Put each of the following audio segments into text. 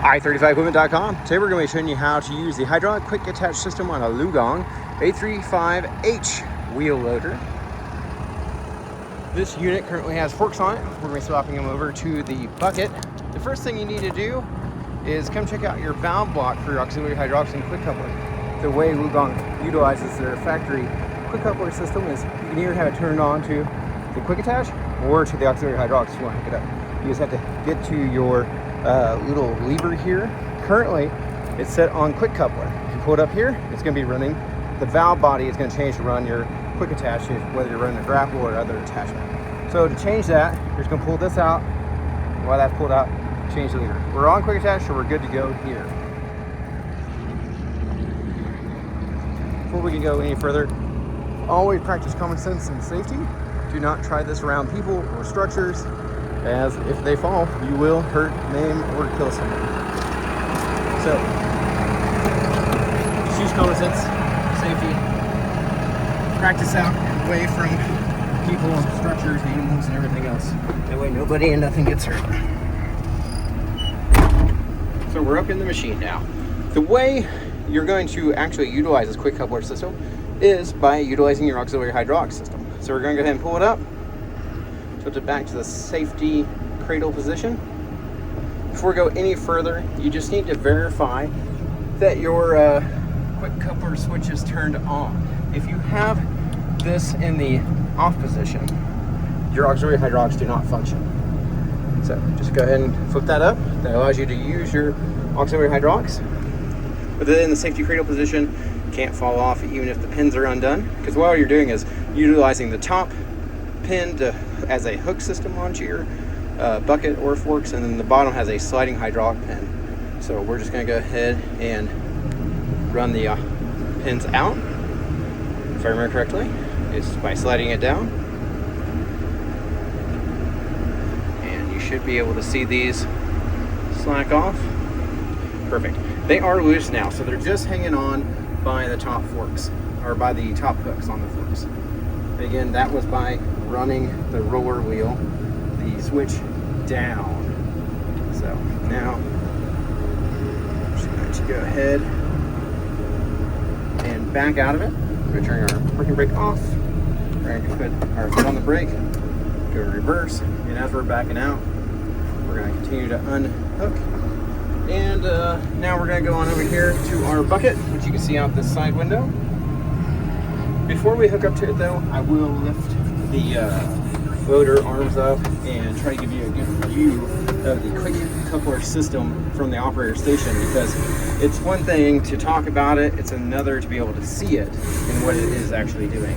i35equipment.com. Today we're going to be showing you how to use the hydraulic quick attach system on a LiuGong 835H wheel loader. This unit currently has forks on it. We're going to be swapping them over to the bucket. The first thing you need to do is come check out your valve block for your auxiliary hydraulics and quick coupler. The way LiuGong utilizes their factory quick coupler system is you can either have it turned on to the quick attach or to the auxiliary hydraulics if you want to hook it up. You just have to get to your little lever here. Currently, it's set on quick coupler. If you pull it up here, it's going to be running. The valve body is going to change to run your quick attach, whether you're running a grapple or other attachment. So to change that, you're just going to pull this out. While that's pulled out, change the lever. We're on quick attach, so we're good to go here. Before we can go any further, always practice common sense and safety. Do not try this around people or structures, as if they fall, you will hurt, maim, or kill someone. So, just use common sense, safety, practice out away from people, structures, animals, and everything else. That way nobody and nothing gets hurt. So we're up in the machine now. The way you're going to actually utilize this quick coupler system is by utilizing your auxiliary hydraulic system. So we're going to go ahead and pull it up. Tilt it back to the safety cradle position. Before we go any further, you just need to verify that your quick coupler switch is turned on. If you have this in the off position, your auxiliary hydraulics do not function. So just go ahead and flip that up. That allows you to use your auxiliary hydraulics. But then in the safety cradle position, can't fall off even if the pins are undone, because what you're doing is utilizing the top pin as a hook system onto your bucket or forks, and then the bottom has a sliding hydraulic pin. So we're just going to go ahead and run the pins out. If I remember correctly, it's by sliding it down, and you should be able to see these slack off. Perfect. They are loose now, so they're just hanging on by the top forks, or by the top hooks on the forks. Again, that was by running the roller wheel, the switch down. So now I'm just going to go ahead and back out of it. We're going to turn our parking brake off. We're going to put our foot on the brake, go reverse, and as we're backing out, we're going to continue to unhook. And now we're going to go on over here to our bucket, which you can see out this side window. Before we hook up to it though, I will lift the loader arms up and try to give you a good view of the quick coupler system from the operator station, because it's one thing to talk about it, it's another to be able to see it and what it is actually doing.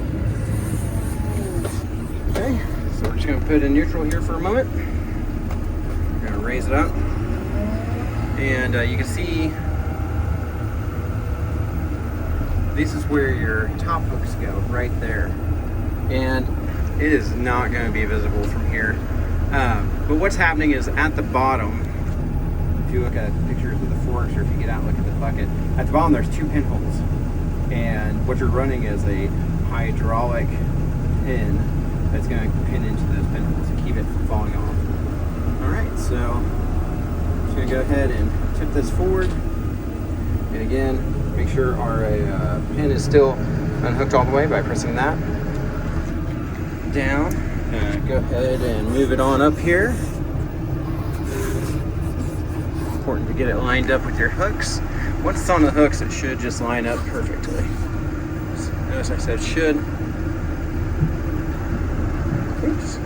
Okay, so we're just going to put it in neutral here for a moment. We're going to raise it up. And you can see this is where your top hooks go, right there. And it is not going to be visible from here. But what's happening is at the bottom, if you look at pictures of the forks, or if you get out and look at the bucket, at the bottom there's two pinholes. And what you're running is a hydraulic pin that's going to pin into those pinholes to keep it from falling off. Alright, so going to go ahead and tip this forward, and again make sure our pin is still unhooked all the way by pressing that down. Go ahead and move it on up here. Important to get it lined up with your hooks. Once it's on the hooks, it should just line up perfectly. So, notice I said should. Oops.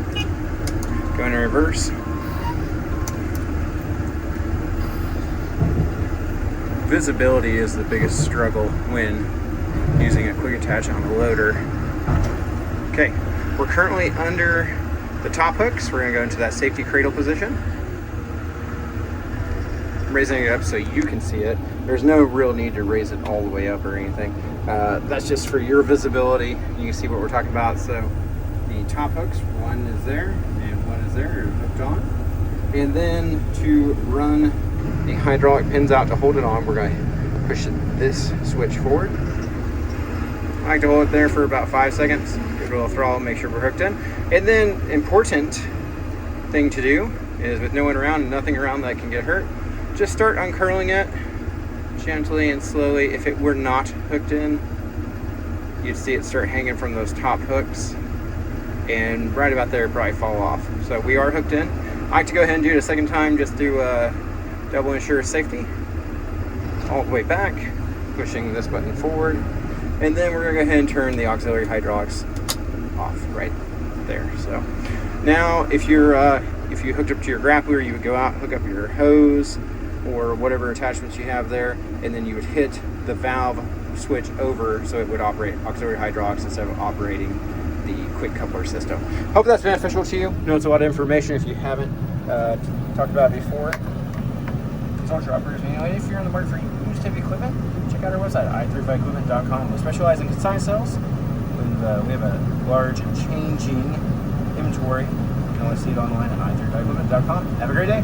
Go into reverse. Visibility is the biggest struggle when using a quick attach on a loader. Okay, we're currently under the top hooks. We're going to go into that safety cradle position. I'm raising it up so you can see it. There's no real need to raise it all the way up or anything. That's just for your visibility. You can see what we're talking about. So the top hooks, one is there and one is there, hooked on. And then to run the hydraulic pins out to hold it on, we're going to push this switch forward. I like to hold it there for about 5 seconds, give it a little throttle, make sure we're hooked in. And then important thing to do is, with no one around and nothing around that can get hurt, just start uncurling it gently and slowly. If it were not hooked in, you'd see it start hanging from those top hooks, and right about there, it'd probably fall off. So we are hooked in. I like to go ahead and do it a second time just to double ensure safety. All the way back, pushing this button forward, and then we're gonna go ahead and turn the auxiliary hydraulics off right there. So now, if you hooked up to your grappler, you would go out, hook up your hose or whatever attachments you have there, and then you would hit the valve switch over so it would operate auxiliary hydraulics instead of operating the quick coupler system. Hope that's beneficial to you. I know it's a lot of information if you haven't talked about it before. Talk to operators manually. If you're in the market for used heavy equipment, check out our website, i35equipment.com. We specialize in consigned sales, and we have a large and changing inventory. You can always see it online at i35equipment.com. Have a great day.